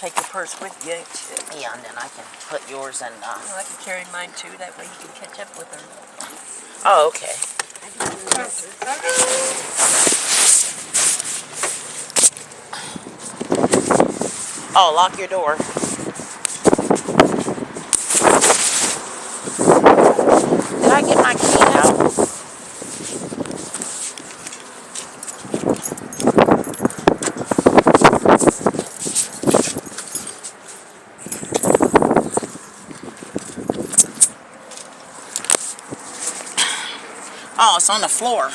take your purse with you, ain't you? Yeah, and then I can put yours in. Well, I can carry mine too. That way you can catch up with her. Oh, okay. Oh, lock your door. Did I get my key out? Oh, it's on the floor.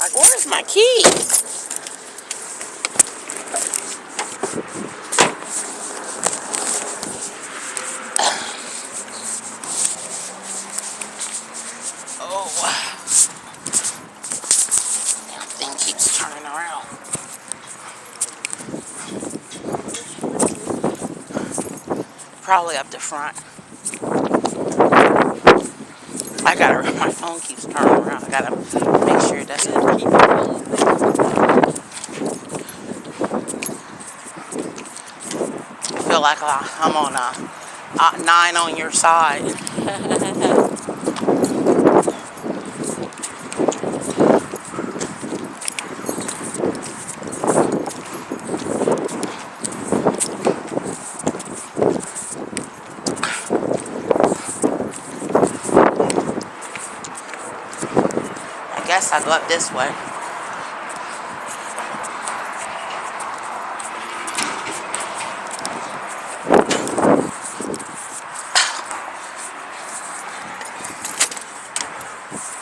Like, where's my key? Oh. Damn thing keeps turning around. Probably up the front. I gotta, my phone keeps turning around. I gotta make sure it doesn't keep falling. I feel like I'm on a 9 on your side. I guess I'll go up this way.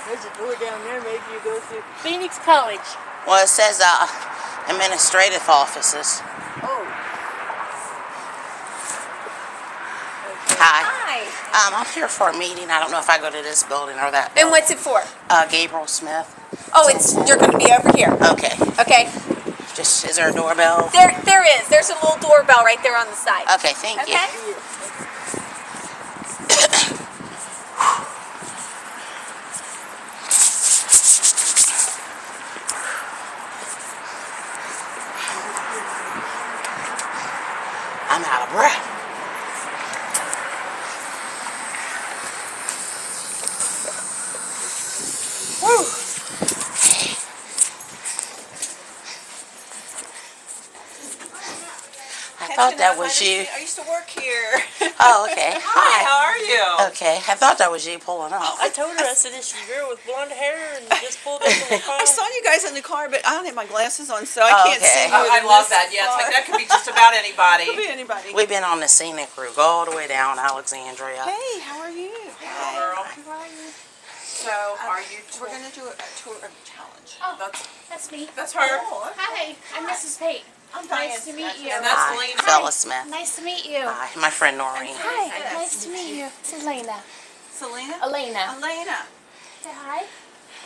There's a door down there. Maybe you go through. Phoenix College. Well, it says administrative offices. Oh. Hi. Hi. I'm here for a meeting. I don't know if I go to this building or that. And what's it for? Gabriel Smith. Oh, you're going to be over here. Okay. Okay. Just, is there a doorbell? There is. There's a little doorbell right there on the side. Okay, thank you. Okay. I'm out of breath. Woo. I thought that was you. I used to work here. Oh, okay. Hi, how are you? Okay, I thought that was you pulling up. I told her, I said, this is a girl with blonde hair and just pulled up in the car. I saw you guys in the car, but I don't have my glasses on, so I can't Okay. see you. I love that. Yeah, it's like that could be just about anybody. Could be anybody. We've been on the scenic route all the way down Alexandria. Hey, how are you? Girl. How are you? So, are you? We're gonna do a tour of challenge. Oh, That's that's me. that's her. Hi, I'm Mrs. Pate. Nice to meet you. And that's Hi, Lena. Phyllis Smith. Nice to meet you. Hi, my friend Noreen. Hi, nice to meet you. This is Elena. Selena? Elena. Elena. Say hi.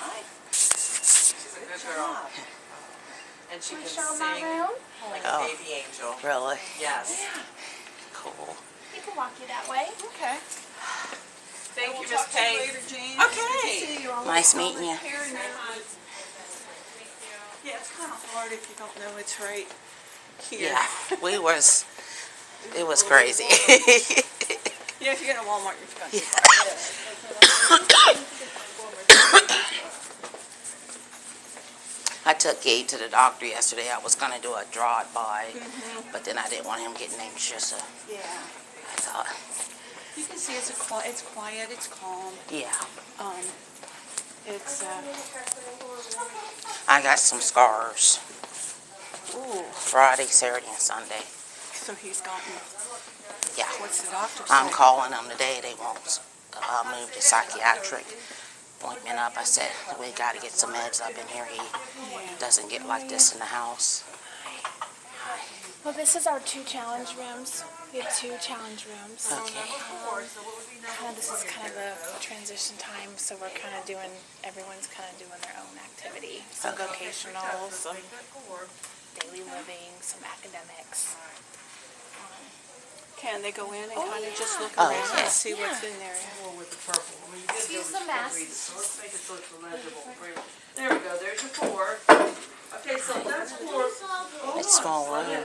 Hi. She's a good girl. And she Can I can show my sing room? like Oh. a baby angel. Really? Yes. Cool. You can walk you that way. Okay. Thank you, We'll Miss talk to you Pate. later, Jean. Okay. Good to see you. I'll Nice look meeting you. here and there. Yeah, it's kind of hard if you don't know it's right here. Yeah, it was crazy. Yeah, if you're going to Walmart, you're going to I took Gabe to the doctor yesterday. I was going to do a drive-by, but then I didn't want him getting anxious. So Yeah. I thought, You can see it's quiet, it's calm. yeah. It's, I got some scars. ooh, Friday, Saturday, and Sunday. so he's gotten, Yeah. what's the doctor say? I'm calling them today. They won't move the psychiatric appointment up. I said, we got to get some meds up in here. He doesn't get like this in the house. Well, this is our 2 challenge rooms. We have 2 challenge rooms. Okay. This is kind of a transition time, so we're kind of doing, everyone's kind of doing their own activity. Some vocational, some daily living, some academics. Can they go in and kind of just look Oh, around yeah. and see what's in there? Use the mask. So let's make it so it's legible. There we go. There's your 4. Okay, so that's 4. It's small room.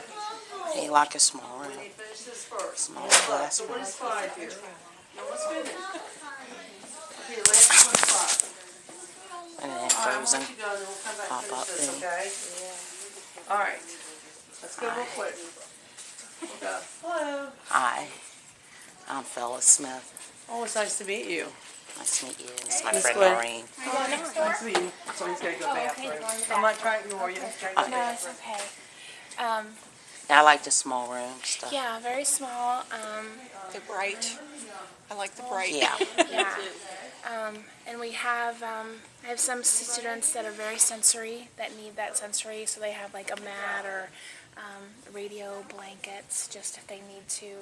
He like a small room, Finish this first. small classroom. What is 5 here? You almost finished. Okay, the last one's 5. And then All right, frozen once you go, then we'll come back and pop-up finish this, thing. okay? All right. Let's go real quick. Okay. Hello. Hi, I'm Phyllis Smith. Oh, it's nice to meet you. Nice to meet you. This is my Miss friend Gwen. Maureen. Nice to meet you. Someone's got to go bathroom. I'm not trying to ignore you. I'm trying to go No, it's bathroom. okay. Yeah, I like the small room stuff. Yeah, very small. They're bright. I like the bright. Yeah. Yeah. And we have, I have some students that are very sensory, that need that sensory, so they have like a mat or radio blankets, just if they need to.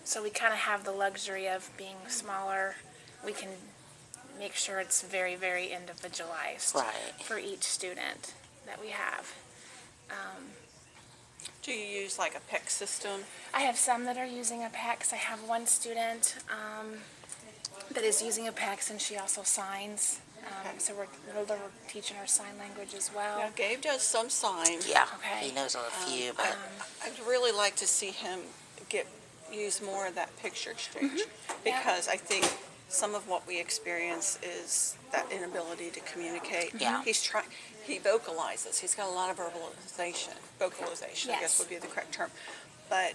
So we kind of have the luxury of being smaller. We can make sure it's very, very individualized Right. for each student that we have. Do you use like a PEC system? I have some that are using a PACS. I have one student that is using a PACS, and she also signs. So we're teaching her sign language as well. Now, Gabe does some sign. Yeah. Okay. He knows a few, but I'd really like to see him use more of that picture exchange, because I think some of what we experience is that inability to communicate. Yeah. He vocalizes. He's got a lot of vocalization, I guess Yes. would be the correct term, but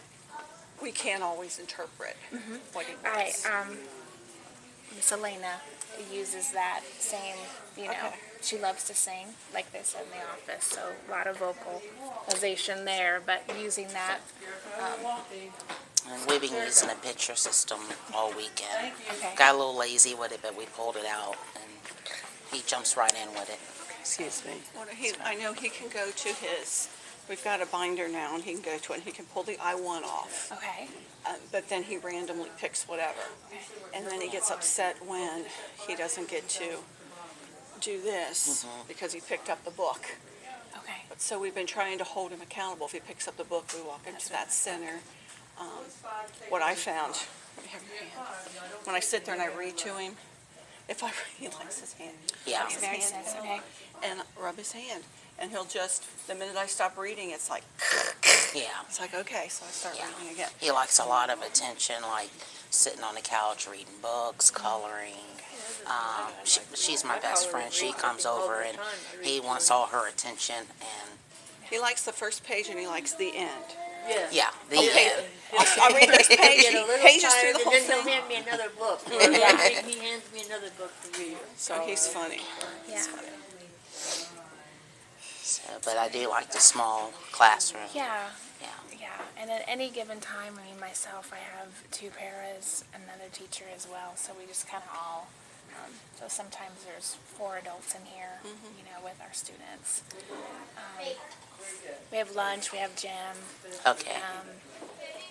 we can't always interpret what he Right. wants. Miss Elena uses that same, Okay. she loves to sing, like they said in the office, so a lot of vocalization there, but using that, and we've been using a picture system all weekend. okay. Got a little lazy with it, but we pulled it out, and he jumps right in with it. Excuse me. I know he can go to we've got a binder now, and he can go to it, and he can pull the I-1 off. Okay. But then he randomly picks whatever. And then he gets upset when he doesn't get to do this because he picked up the book. Okay. So we've been trying to hold him accountable. If he picks up the book, we walk into that center. What I found, let me have your hand. When I sit there and I read to him, if I he likes his hand. Yeah. His Very hand, sensitive. Okay. and rub his hand. And he'll just, the minute I stop reading, it's like, Yeah. it's like, okay, so I start Yeah. reading again. He likes a lot of attention, like sitting on the couch reading books, coloring. She's my best friend. She comes over and he wants all her attention, and He likes the first page and he likes the end. Yes. yeah, the Okay. end. I'll read those Get a little pages through tired, the and whole then he'll thing. hand me another book. He hands me another book to read. So he's funny. Yeah. So, but I do like the small classroom. Yeah. Yeah. Yeah, and at any given time, I mean, myself, I have 2 paras, another teacher as well, so we just kind of all, so sometimes there's 4 adults in here, with our students. We have lunch, we have gym, Okay.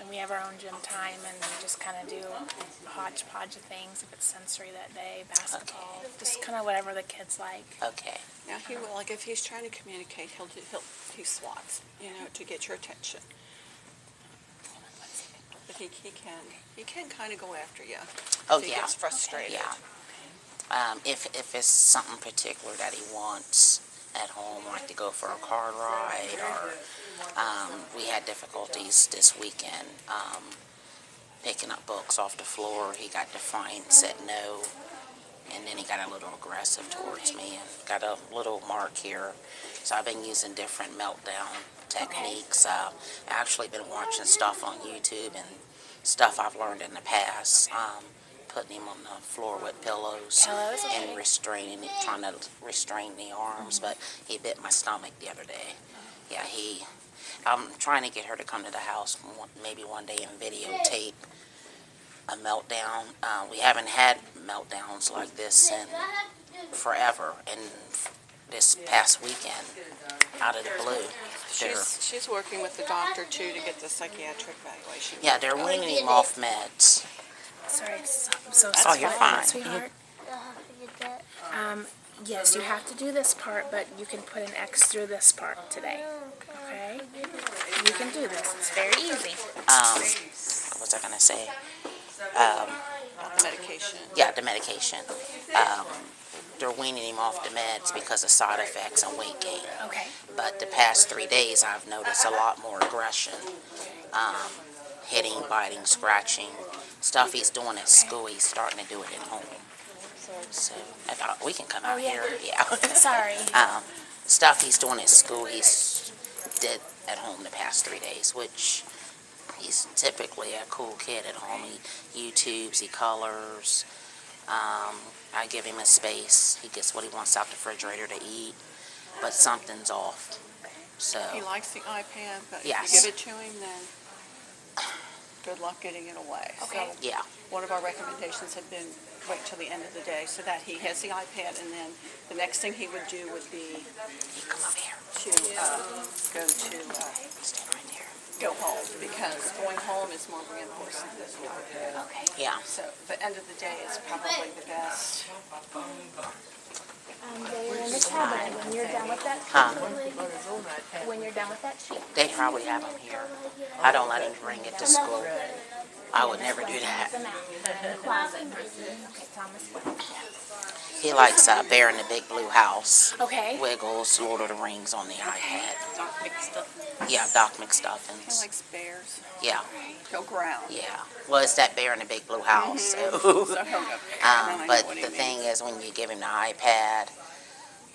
and we have our own gym time, and we just kind of do a hodgepodge of things, if it's sensory that day, basketball, just kind of whatever the kids like. Okay. Now he will, like if he's trying to communicate, he swats, to get your attention. But he can kind of go after you. Oh, if he yeah. gets frustrated. Yeah. If it's something particular that he wants at home, like to go for a car ride, or we had difficulties this weekend picking up books off the floor. He got defiant, said no, and then he got a little aggressive towards me and got a little mark here. So I've been using different meltdown techniques. I've actually been watching stuff on YouTube and stuff I've learned in the past. Putting him on the floor with pillows and restraining it, trying to restrain the arms, but he bit my stomach the other day. Yeah, I'm trying to get her to come to the house maybe one day and videotape a meltdown. We haven't had meltdowns like this in forever, and this past weekend, out of the blue. She's working with the doctor too to get the psychiatric evaluation. Yeah, they're weaning him off meds. Sorry, I'm so Oh, sorry, you're fine. sweetheart. Yes, you have to do this part, but you can put an X through this part today. Okay? You can do this. It's very easy. What was I gonna say? About the medication. Yeah, the medication. they're weaning him off the meds because of side effects and weight gain. Okay. But the past 3 days, I've noticed a lot more aggression. Hitting, biting, scratching. Stuff he's doing at school, he's starting to do it at home. So, we can come out here. Yeah. Sorry. Stuff he's doing at school, he's did at home the past 3 days, which he's typically a cool kid at home. He YouTubes, he colors. I give him his space. He gets what he wants out the refrigerator to eat, but something's off. So He likes the iPad, but Yes. if you give it to him, then good luck getting it away. Okay. So yeah, one of our recommendations had been wait till the end of the day so that he has the iPad, and then the next thing he would do would be he come up here. to go to Stand right there. go home, because going home is more reinforcing than the iPad. Okay. Yeah. So the end of the day is probably the best. They're in the cabinet when you're done with that. Huh? When you're done with that sheet. They probably have him here. I don't let him bring it to school. I would never do that. Closet. Okay, Thomas. He likes Bear in the Big Blue House. Okay. Wiggles, Lord of the Rings on the iPad. Doc McStuff. Yeah, Doc He McStuffins. likes bears. Yeah, He'll growl. yeah. Well, it's that Bear in the Big Blue House. So. So he'll go. I know But what he the means. thing is, when you give him the iPad,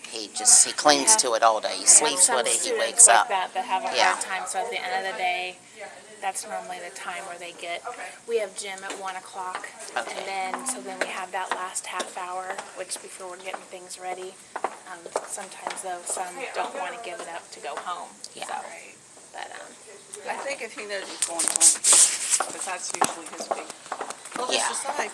he clings to it all day. He sleeps Some with it. He students wakes like up. that have a Yeah. hard time. So at the end of the day, that's normally the time where they get. We have gym at 1 o'clock, Okay. and then we have that last half hour, which before we're getting things ready. Sometimes though, some don't want to give it up to go home. Yeah. So, but I think if he knows he's going home, because that's usually his big. He'll Yeah. just decide.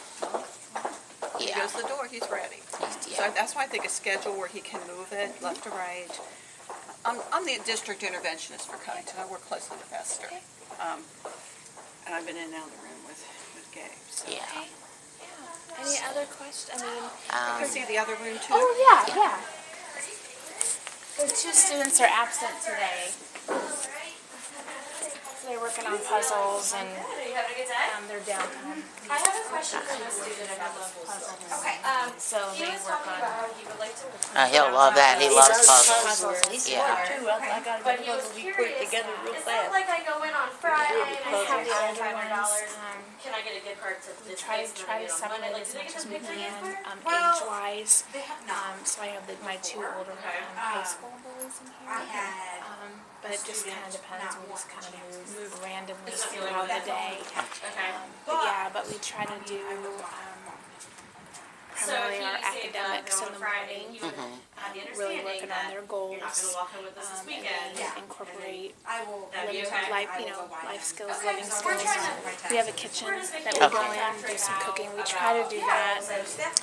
He Yeah. goes to the door, he's ready. Yeah. So that's why I think a schedule where he can move it left to right. I'm the district interventionist for Covington. I work closely with Esther. And I've been in and out of the room with Gabe. So. Yeah. any other questions? I mean, You can see the other room too. oh yeah, yeah. The 2 students are absent today. They're working on puzzles and they're downtown. I have a question for the student about those puzzles. Okay. So they work on He'll love that. He loves puzzles. puzzles. Yeah. I got But a he was puzzle we put curious. together real Is fast. that like I go in on Friday and I have the other Ones, $500? Can I get a gift card to this try place? to and then get on Monday? supplement Like, as do they much get as the we picture can, gift card? age-wise. They have not. So I have my 2 older high school boys in here. I had But it just kind of depends. We just kind of move randomly throughout the day. Okay. But yeah, but we try to do So primarily if our you say academics go in on the Friday, morning. you would have the Really understanding working on that their goals. you're not going to walk in with us this And weekend. then incorporate I will. That'd be living okay. life, I you will know, go by life them. skills, Okay, living so we're skills. trying to- We have a kitchen that we Okay. go in, do some cooking. We try to do that.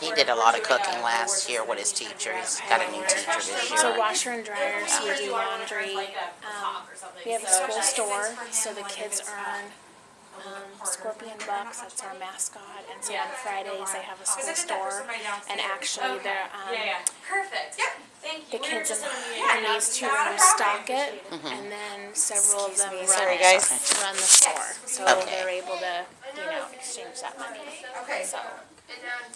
He did a lot of cooking last year with his teacher. He's got a new teacher this So year. washer and dryers, we do laundry. We have a school store, so the kids earn Scorpion Bucks, that's our mascot, and so on Fridays they have a school store, and actually they're, Perfect. Yep. Thank the you. kids We're just in these 2 rooms stock it, and then several of them Sorry, guys. run the store, so Okay. they're able to, exchange that money. Okay. So,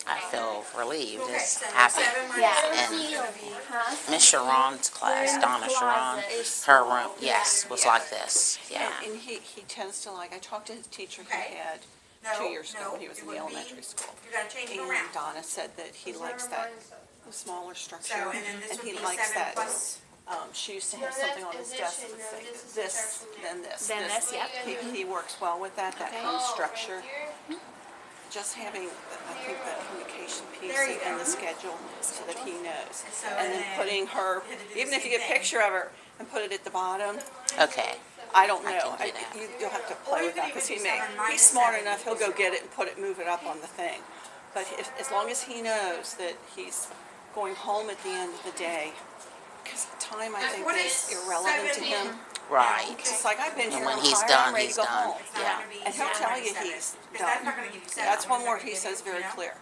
I feel relieved. Okay, Just so happy. 7 minus yeah. And Miss Sharon's class, Donna Sharon, her room, yes, was like this. Yeah. And he tends to like, I talked to his teacher he Okay. had No, 2 years ago no, when he was it in the would be- elementary school. You gotta change it And around. Donna said that he likes that smaller structure. So, and then this And would he be likes 7 that. plus. She used to have something on his desk that would say this, then this. Then this, yep. He works well with that Okay. kind of structure. Just having, I think, the communication piece There you and the go. schedule so that he knows. So, And then putting her, even if you get a picture of her and put it at the bottom, Okay. I don't I know. can do that. You'll have to play with that, because he's smart enough, he'll go get it and move it up on the thing. But as long as he knows that he's going home at the end of the day, because time, I think, What is is irrelevant to 7 him. Right. It's like, I've been And here, when I'm he's tired, done, I'm ready to he's go done. home. It's not Yeah. gonna be And he'll 7 tell minus you 7, he's because that's not done. gonna give you 7. That's one It's word gonna he give says you, very you know? clear,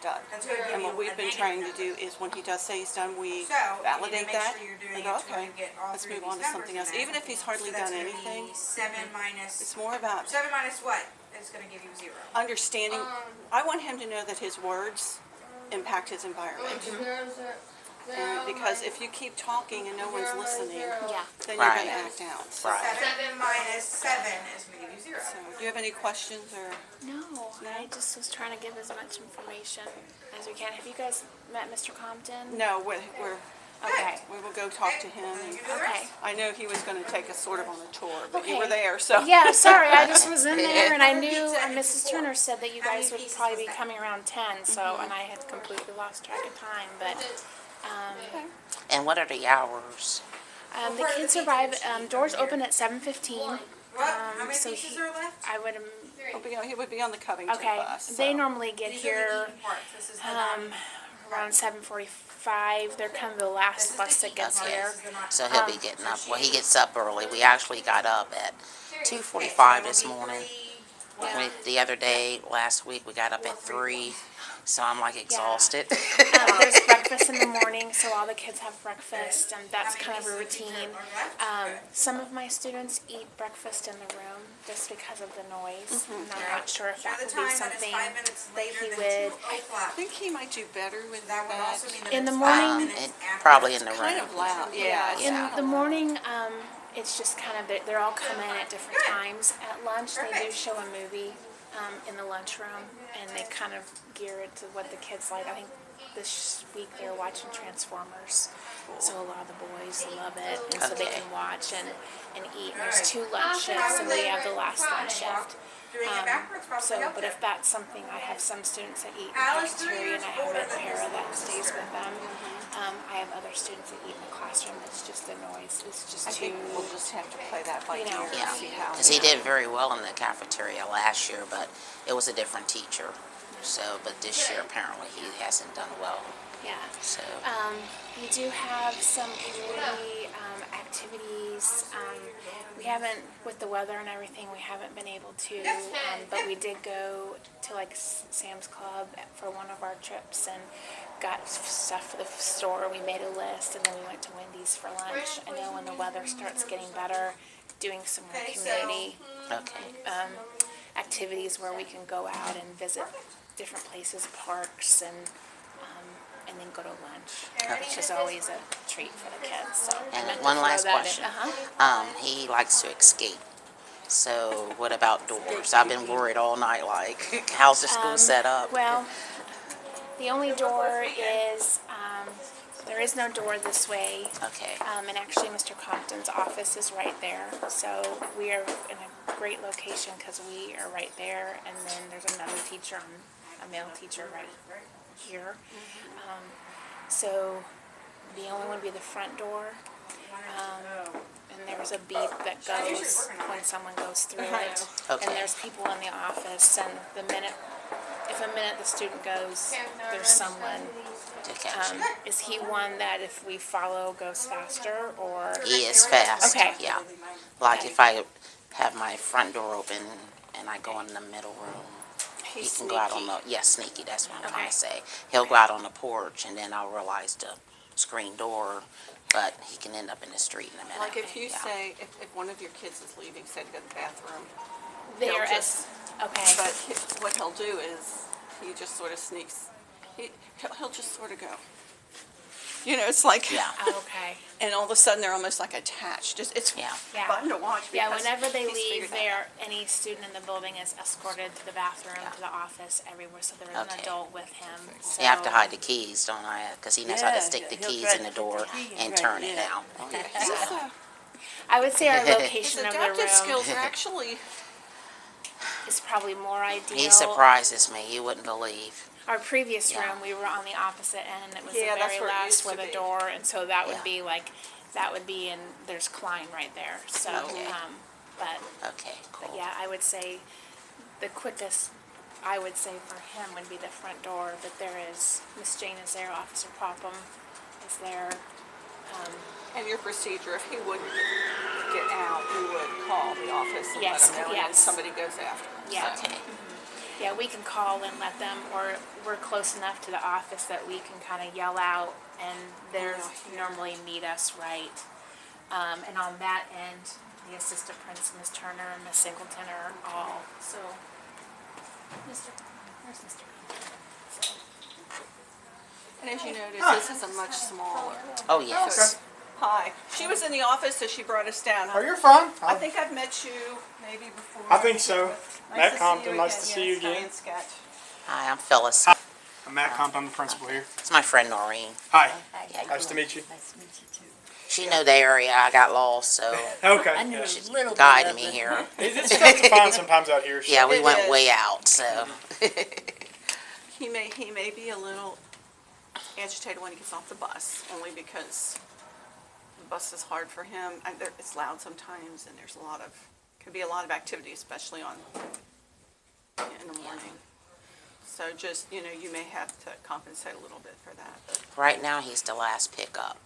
done. That's gonna give And you what we've a been negative trying to number. do is when he does say he's done, we So, you need to validate make that. sure you're doing We it go, to where okay, you get all let's 3 move of on these to something numbers else. in Even there. if he's hardly So that's done gonna be anything, 7 minus, it's more about 7 minus what is gonna give you 0? understanding. I want him to know that his words impact his environment. And because if you keep talking and no one's listening, Yeah. then you're Right. going to act out. So, Right. 7 minus 7 is going to give you 0. so do you have any questions or? No, I just was trying to give as much information as we can. Have you guys met Mr. Compton? No, Okay. we will go talk to him. And Okay. I know he was going to take us sort of on a tour, but you Okay. were there, so. Yeah, sorry, I just was in there and I knew Mrs. Turner said that you guys would probably be coming around 10, so, and I had completely lost track of time, but, And what are the hours? the kids arrive, doors open at 7:15. What? How many so pieces he- are left? I would, He would be on the Covington okay, bus. they so. normally get These are the here, eating parts. This is the around 7:45. They're kind of the last bus that gets Okay. here. So he'll be getting up. Well, he gets up early. We actually got up at 2:45 this morning. The other day, last week, we got up at 3. So I'm like exhausted. There's breakfast in the morning, so all the kids have breakfast, and that's kind of a routine. Some of my students eat breakfast in the room just because of the noise, and I'm not sure if that the would time be that is something 5 minutes later he than would. 2 I o'clock. think he might do better with That would also mean that In the it's morning- 5 minutes And after probably in it's the kind room. of loud. Yeah. it's In kinda the loud. morning, it's just kind of, they're all coming in at different times. At lunch, they do show a movie in the lunchroom, and they kind of gear it to what the kids like. I think this week they're watching Transformers, so a lot of the boys love it, and so they Okay. can watch and eat. And there's 2 lunch shifts, and we have the last lunch shift. doing it backwards probably So, helped but it. if that's something, I have some students that eat in the cafeteria, and I have a para that stays with them. I have other students that eat in the classroom. It's just the noise. It's just I too. think we'll just have to play that by You know. ear Yeah, and see how. because he did very well in the cafeteria last year, but it was a different teacher. So, but this year apparently he hasn't done well. Yeah. So, We do have some community activities. We haven't, with the weather and everything, we haven't been able to, but we did go to like Sam's Club for one of our trips and got stuff for the store. We made a list, and then we went to Wendy's for lunch. I know when the weather starts getting better, doing some more community okay. activities where we can go out and visit different places, parks, and then go to lunch, which is always a treat for the kids. So I And meant to one throw last that in. question. Uh-huh. He likes to escape. So what about doors? I've been worried all night, like, how's the school set up? Well, the only door is, there is no door this way. Okay, And actually, Mr. Compton's office is right there. So we are in a great location because we are right there. And then there's another teacher, a male teacher right here. So the only one would be the front door. And there's a beep that goes when someone goes through it. Okay. And there's people in the office, and if a minute the student goes, there's someone. to catch. Is he one that if we follow goes faster, or? He is fast. Okay. Yeah. Like if I have my front door open and I go in the middle room, he He's can go out on sneaky. the, sneaky, that's what I'm trying Okay. to say. He'll go out on the porch and then I'll realize the screen door, but he can end up in the street in a minute. Like if you Yeah. say, if one of your kids is leaving, say to go to the bathroom, There He'll is, okay. but what he'll do is, he just sort of sneaks, he'll just sort of go. You know, it's like, Yeah. Okay. and all of a sudden they're almost like attached. It's Yeah. Yeah. fun to watch Yeah, because whenever they he's leave, figured that any student in the building is escorted to the bathroom, to the office, everywhere, so there is an Okay. adult with him. You have to So- hide the keys, don't I? Because he knows how to Yeah, stick the he'll keys try in the to door stick the key in. and Right, turn it yeah. out. out. I would say our His location of the adaptive room skills are actually, is probably more ideal. He surprises me. You wouldn't believe. Our previous Yeah. room, we were on the opposite end, and it was Yeah, the that's very where it last used where to the be. door, and so that would Yeah. be like, and there's Klein right there, so, Okay. but Okay, cool. yeah, I would say the quickest, I would say for him would be the front door, but there is, Miss Jane is there, Officer Popham is there. and your procedure, if he wouldn't get out, you would call the office and let Yes, them know, and then yes. somebody goes after him. Yeah. Okay. Yeah, we can call and let them, or we're close enough to the office that we can kind of yell out, and they're normally meet us right. And on that end, the assistant principal, Ms. Turner and Ms. Singleton are all, so. Where's Mr. Compton? So, And as you notice, this is a much smaller. Oh, yes. Hi. She was in the office, so she brought us down. Oh, you're fine. I think I've met you maybe before. I think so. Nice Matt to Compton, see you nice again. to see you Yes, again. Diane Sketch. Hi, I'm Phyllis. I'm Matt Compton, I'm the principal here. It's my friend Noreen. Hi, Yeah. nice to meet you. She know the area. I got lost, so Okay. I knew yeah. a little bit guided of me it. here. It's tough to find sometimes out here. So. Yeah, we It went is. way out, so. He may be a little agitated when he gets off the bus, only because the bus is hard for him. And it's loud sometimes, and there's can be a lot of activity, especially in the morning. So just, you may have to compensate a little bit for that. But Right now, he's the last pickup,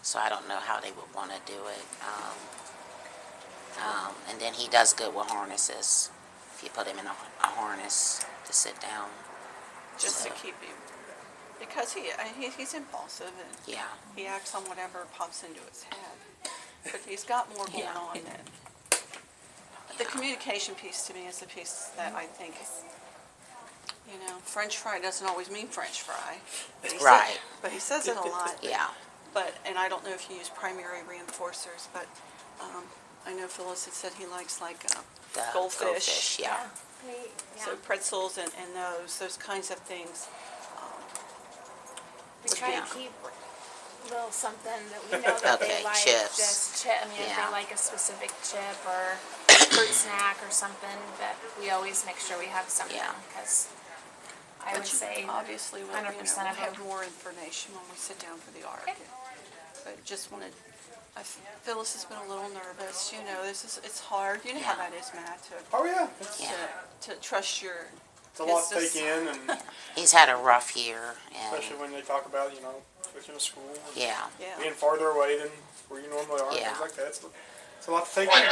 so I don't know how they would want to do it. And then he does good with harnesses. If you put him in a harness to sit down. just to So, keep him, because he's impulsive and Yeah, he acts on whatever pops into his head. But he's got more going Yeah. on than. The communication piece to me is the piece that I think, French fry doesn't always mean French fry. But he Right. But he says it a lot. yeah. And I don't know if you use primary reinforcers, but I know Phyllis had said he likes like The goldfish. yeah. So pretzels and those kinds of things. We would try be- to keep a little something that we know that Okay, they like. chips. Just chip. I mean, if Yeah. they like a specific chip or fruit snack or something, that we always make sure we have something. Yeah. Because I would say Obviously, we'll 100% of have them. more information when we sit down for the art. Okay. But just wanted, Phyllis has been a little nervous, it's hard, you know how Yeah. that is, Matt, Oh yeah, it's, Yeah. to trust your. it's a lot It's to take just- in, and He's had a rough year, especially and when they talk about switching to school, and yeah, Yeah. being farther away than where you normally are, Yeah. things like that. It's a lot to take in.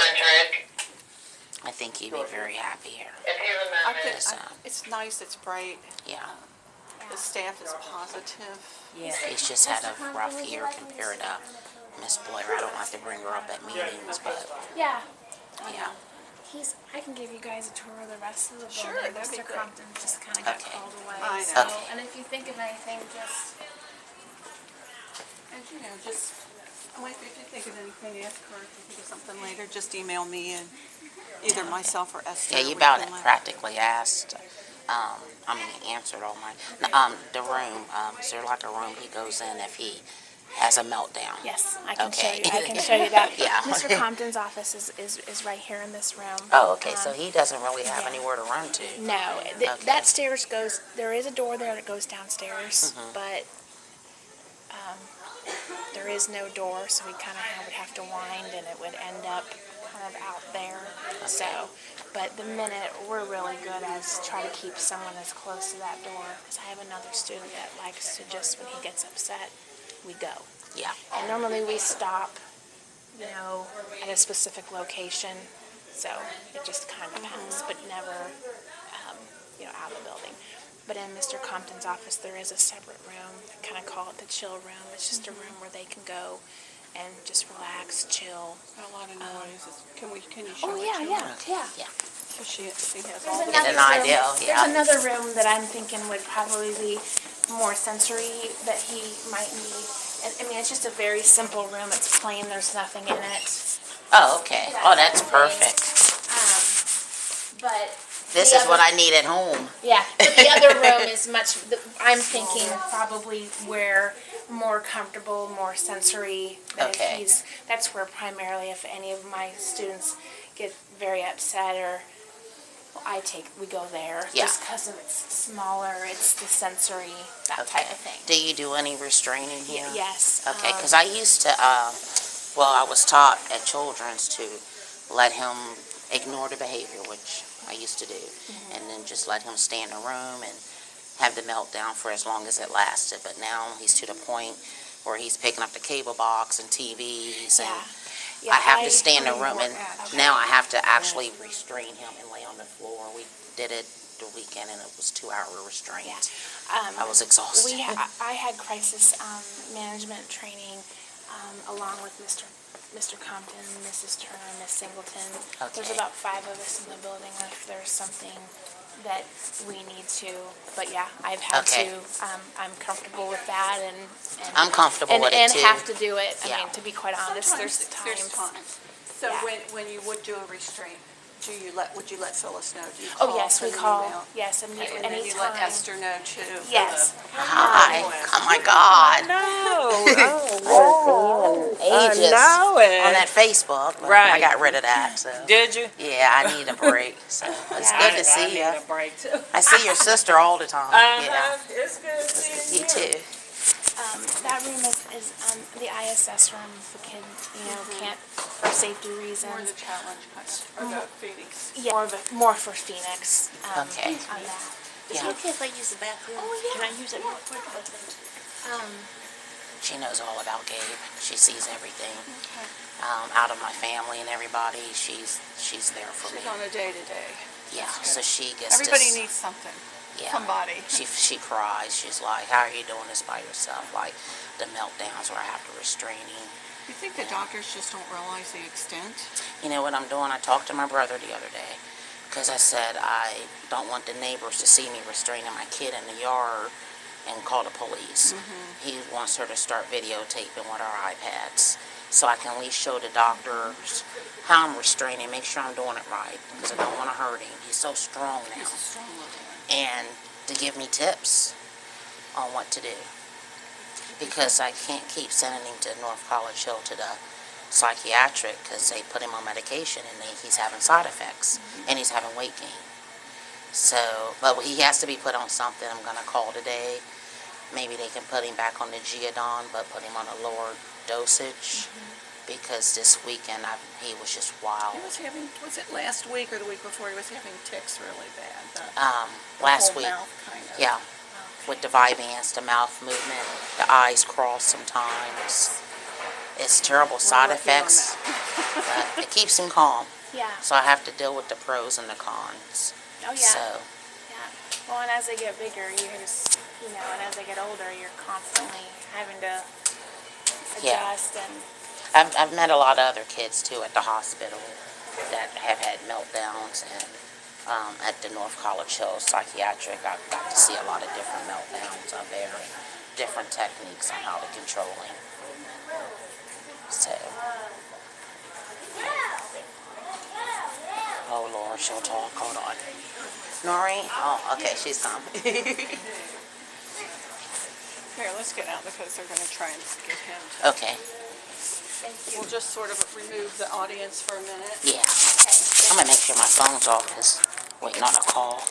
I think he'd be very happy here. I- So, It's nice, it's bright, yeah. the staff is positive. Yeah. He's just had a rough year compared to Miss Blair. I don't have to bring her up at meetings, but Yeah. yeah. I can give you guys a tour of the rest of the Sure, building. that'd be Mr. great. Compton just kind of got Okay. called away. I know. So, Okay. and if you think of anything, just And, just, if you think of anything, ask her, if you think of something later, just email me and either myself or Esther. Yeah, you we about can let- practically asked, answered all my, the room, is there like a room he goes in if he has a meltdown? yes, I can show Okay. you. I can show you that. Yeah. Mr. Compton's office is right here in this room. Oh, okay, so Um, he doesn't really have yeah. anywhere to run to. No, Okay. that stairs goes. There is a door there that goes downstairs, Mm-hmm. but there is no door, so we kind of would have to wind, and it would end up kind of out there. So, but the minute we're really good as try to keep someone as close to that door, because I have another student that likes to just when he gets upset, we go. Yeah, And normally we stop, at a specific location, so it just kind of happens, but never, out of the building. But in Mr. Compton's office, there is a separate room, I kind of call it the chill room. It's just a room where they can go and just relax, chill. A lot of noise. Can you show Oh, it yeah, to yeah, her? yeah. yeah. So she has There's all the. Get an another idea, room. yeah. There's another room that I'm thinking would probably be more sensory that he might need. And, I mean, it's just a very simple room. It's plain. There's nothing in it. Oh, okay. Oh, that's perfect. But This the is what other- I need at home. Yeah, but the other room is I'm thinking probably where more comfortable, more sensory. That if Okay. that's where primarily if any of my students get very upset or we go there. Yeah. Just because it's smaller, it's the sensory, that Okay. type of thing. Do you do any restraining here? Yes. Okay, because I used to, I was taught at Children's to let him ignore the behavior, which I used to do, and then just let him stay in the room and have the meltdown for as long as it lasted. But now he's to the point where he's picking up the cable box and TVs, and Yeah, I have to stay in the room, and now I have to actually restrain him and lay on the floor. We did it the weekend, and it was 2-hour restraint. I was exhausted. I had crisis management training along with Mr. Compton, Mrs. Turner, Miss Singleton. There's Okay. about 5 of us in the building. If there's something that we need to, but yeah, I've had Okay. to, I'm comfortable with that and. I'm comfortable with it And too. have to do it. I Yeah. mean, to be quite honest, Sometimes there's times. there's times. So Yeah. when you would do a restraint, would you let Phyllis know? Do you Oh, call, yes, we send an call, email? yes, And then you let anytime. Esther know too? for Yes. Hi. Oh my God. No. Ages know it. on that Facebook. But I Right. got rid of that. So Did you? yeah, I need a break. So it's Yeah. good to see you. I need a break too. I see your sister all the time. Yeah. It's good seeing You too. That room is the ISS room for kids, can't, for safety More the reasons. challenge kind of, or the Phoenix. Yeah, more for Phoenix, Okay. on that. Yeah. okay if I use the bathroom? Oh, yeah. Can I use it real quick? She knows all about Gabe. She sees everything. Okay. Out of my family and everybody, she's there for me. She's on a day-to-day. Yeah. So she gets Everybody to, needs something, yeah. somebody. She cries. She's like, "How are you doing this by yourself?" Like the meltdowns where I have to restrain him. You think the doctors just don't realize the extent? You know what I'm doing? I talked to my brother the other day because I said I don't want the neighbors to see me restraining my kid in the yard and call the police. He wants her to start videotaping with our iPads so I can at least show the doctors how I'm restraining, make sure I'm doing it right because I don't want to hurt him. He's so strong now. He's a strong little one. And to give me tips on what to do. Because I can't keep sending him to North College Hill to the psychiatric because they put him on medication and he's having side effects and he's having weight gain. So, but he has to be put on something. I'm going to call today. Maybe they can put him back on the Geodon, but put him on a lower dosage because this weekend he was just wild. He was having, was it last week or the week before, he was having tics really bad? The Last whole week. mouth kind of. Yeah. With the Vyvanse, the mouth movement, the eyes cross sometimes. It's terrible side We're working on effects, but it keeps him calm. Yeah, So I have to deal with the pros and the cons. oh, yeah. So, Yeah. Well, and as they get bigger, and as they get older, you're constantly having to Yeah. adjust and. I've met a lot of other kids too at the hospital that have had meltdowns, and at the North College Hill Psychiatric, I've got to see a lot of different meltdowns up there and different techniques on how to control him. So, oh Lord, she'll talk. Hold on. Noreen? Oh, okay, she's coming. Here, let's get out because they're going to try and get him to. Okay, We'll just sort of remove the audience for a minute. yeah. I'm gonna make sure my phone's off because waiting on a call.